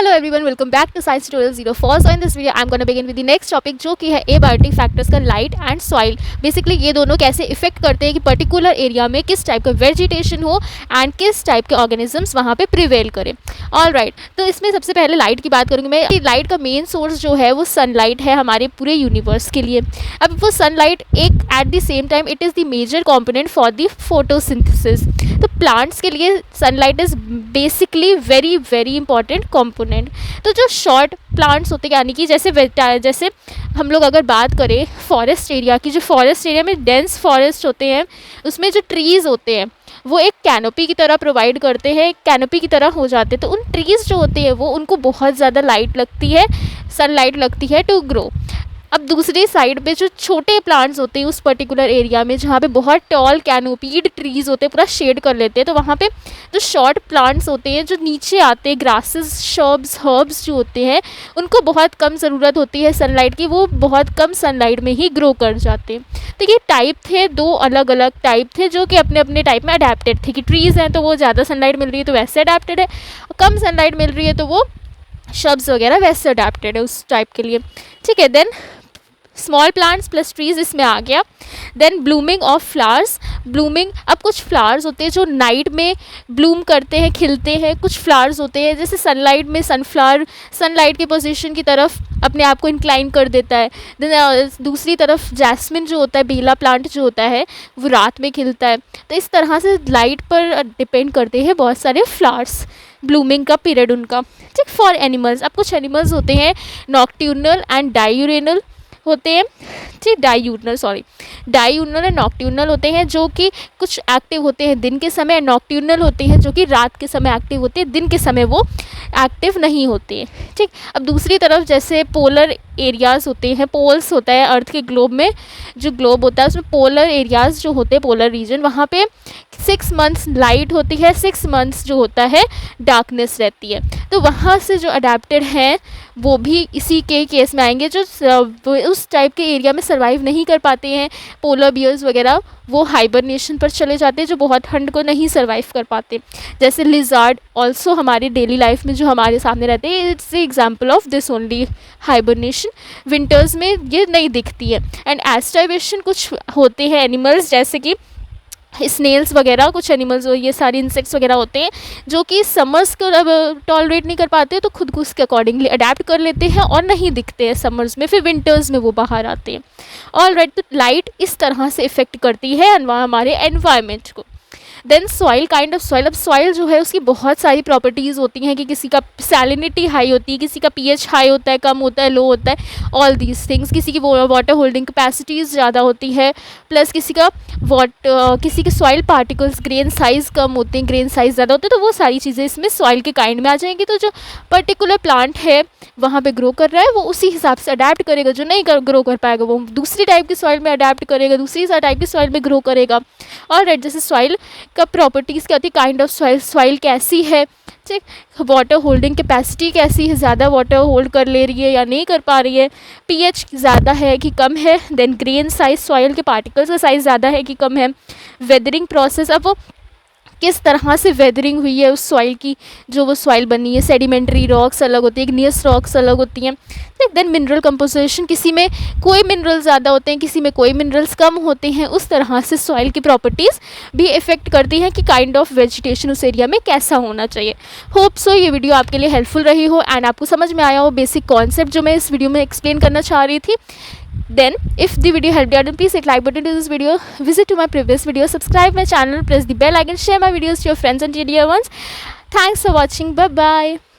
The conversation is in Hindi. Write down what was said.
Hello everyone, welcome back to science tutorial 04। So in this video I am gonna begin with the next topic, जो कि है एबायोटिक फैक्टर्स का लाइट एंड सॉइल। बेसिकली ये दोनों कैसे इफेक्ट करते हैं कि पर्टिकुलर एरिया में किस टाइप का वेजिटेशन हो एंड किस टाइप के ऑर्गेनिजम्स वहाँ पे प्रिवेल करें। ऑल राइट, तो इसमें सबसे पहले लाइट की बात करूँगी मैं। लाइट का मेन सोर्स जो है वो सनलाइट है हमारे पूरे यूनिवर्स के लिए। अब वो सनलाइट एक at the same time it is the major component for the photosynthesis. तो प्लांट्स के लिए sunlight is basically very very important component. तो जो शॉर्ट प्लांट्स होते हैं, यानी कि जैसे हम लोग अगर बात करें फॉरेस्ट एरिया की, जो फॉरेस्ट एरिया में डेंस फॉरेस्ट होते हैं उसमें जो ट्रीज़ होते हैं वो एक कैनोपी की तरह प्रोवाइड करते हैं, कैनोपी की तरह हो जाते हैं। तो उन ट्रीज़ जो होते हैं वो उनको बहुत ज़्यादा लाइट लगती है, सनलाइट लगती है टू ग्रो। अब दूसरी साइड पे जो छोटे प्लांट्स होते हैं उस पर्टिकुलर एरिया में जहाँ पे बहुत टॉल कैनोपीड ट्रीज़ होते हैं, पूरा शेड कर लेते हैं, तो वहाँ पे जो शॉर्ट प्लांट्स होते हैं जो नीचे आते हैं, ग्रासेस, शर्ब्स, हर्ब्स जो होते हैं उनको बहुत कम ज़रूरत होती है सनलाइट की, वो बहुत कम सनलाइट में ही ग्रो कर जाते हैं। तो ये टाइप थे, दो अलग अलग टाइप थे जो कि अपने अपने टाइप में अडेप्टेड थे कि ट्रीज़ हैं तो वो ज़्यादा सनलाइट मिल रही है तो वैसे अडेप्टेड है, कम सनलाइट मिल रही है तो वो शब्स वगैरह वैसे अडेप्टेड है उस टाइप के लिए। ठीक है, then small plants plus trees इसमें आ गया। Then blooming of flowers. Blooming, अब कुछ फ्लावर्स होते हैं जो नाइट में ब्लूम करते हैं, खिलते हैं। कुछ फ्लावर्स होते हैं जैसे सनलाइट में सनफ्लावर सनलाइट की पोजीशन की तरफ अपने आप को इंक्लाइन कर देता है। देन दूसरी तरफ जैस्मिन जो होता है, बेला प्लांट जो होता है वो रात में खिलता है। तो इस तरह से लाइट पर डिपेंड करते हैं बहुत सारे फ्लावर्स, ब्लूमिंग का पीरियड उनका। ठीक, फॉर एनिमल्स, अब कुछ एनिमल्स होते हैं नॉक्ट्यूर्नल एंड डायूरेनल होते हैं। ठीक, डायूर्नल एंड नॉक्ट्यूर्नल होते हैं जो कि कुछ एक्टिव होते हैं दिन के समय, नॉक्ट्यूर्नल होते हैं जो कि रात के समय एक्टिव होते हैं, दिन के समय वो एक्टिव नहीं होते हैं। ठीक, अब दूसरी तरफ जैसे पोलर एरियाज़ होते हैं, पोल्स होता है अर्थ के ग्लोब में, जो ग्लोब होता है उसमें पोलर एरियाज़ जो होते हैं, पोलर रीजन, वहाँ पे 6 मंथ्स लाइट होती है, 6 मंथ्स जो होता है डार्कनेस रहती है। तो वहाँ से जो अडेप्टेड हैं वो भी इसी के केस में आएंगे, जो उस टाइप के एरिया में सर्वाइव नहीं कर पाते हैं, पोलर बियर्स वगैरह, वो हाइबरनेशन पर चले जाते हैं, जो बहुत ठंड को नहीं सर्वाइव कर पाते। जैसे लिजार्ड ऑल्सो हमारी डेली लाइफ में जो हमारे सामने रहते हैं, it's example of this only hibernation. Winters में ये नहीं दिखती है। एंड एस्टाइवेशन, कुछ होते हैं एनिमल्स जैसे कि स्नेल्स वगैरह, कुछ एनिमल्स, ये सारे इंसेक्ट्स वगैरह होते हैं जो कि समर्स को टॉलरेट नहीं कर पाते तो खुद को उसके अकॉर्डिंगली अडेप्ट कर लेते हैं और नहीं दिखते हैं समर्स में, फिर विंटर्स में वो बाहर आते हैं। ऑल राइट, तो लाइट इस तरह से इफ़ेक्ट करती है हमारे एनवायरनमेंट को। Then soil, kind of soil. अब सॉइल जो है उसकी बहुत सारी प्रॉपर्टीज़ होती हैं कि किसी का सैलिनिटी हाई होती है, किसी का पीएच हाई होता है, कम होता है, लो होता है, ऑल दीज थिंग्स। किसी की वाटर होल्डिंग कैपेसिटीज़ ज़्यादा होती है, प्लस किसी के सॉइल पार्टिकल्स, ग्रेन साइज़ कम होते हैं, ग्रेन साइज़ ज़्यादा होते हैं। तो वो सारी चीज़ें इसमें सॉइल के काइंड में आ जाएंगी। तो जो पर्टिकुलर प्लांट है वहाँ पे ग्रो कर रहा है वो उसी हिसाब से अडेप्ट करेगा, जो नहीं ग्रो कर पाएगा वो दूसरी टाइप की सॉइल में अडेप्ट करेगा, दूसरी टाइप की सॉइल में ग्रो करेगा। और राइट, जैसे सॉइल का प्रॉपर्टीज़ क्या होती है, काइंड ऑफ सॉइल कैसी है, ठीक, वाटर होल्डिंग कैपेसिटी कैसी है, ज़्यादा वाटर होल्ड कर ले रही है या नहीं कर पा रही है, पीएच ज़्यादा है कि कम है, देन ग्रेन साइज, सॉइल के पार्टिकल्स का साइज़ ज़्यादा है कि कम है, वेदरिंग प्रोसेस, अब वो किस तरह से वेदरिंग हुई है उस सॉइल की, जो वो सॉइल बनी है, सेडिमेंट्री रॉक्स अलग होती है, इग्नियस रॉक्स अलग होती हैं। देन मिनरल कंपोजिशन, किसी में कोई मिनरल ज़्यादा होते हैं, किसी में कोई मिनरल्स कम होते हैं। उस तरह से सॉइल की प्रॉपर्टीज़ भी इफ़ेक्ट करती हैं कि काइंड ऑफ वेजिटेशन उस एरिया में कैसा होना चाहिए। होप सो ये वीडियो आपके लिए हेल्पफुल रही हो एंड आपको समझ में आया हो बेसिक कॉन्सेप्ट जो मैं इस वीडियो में एक्सप्लेन करना चाह रही थी। Then if the video helped you out, then please hit like button to this video, visit to my previous video, subscribe my channel, press the bell icon, share my videos to your friends and dear ones. Thanks for watching. Bye bye.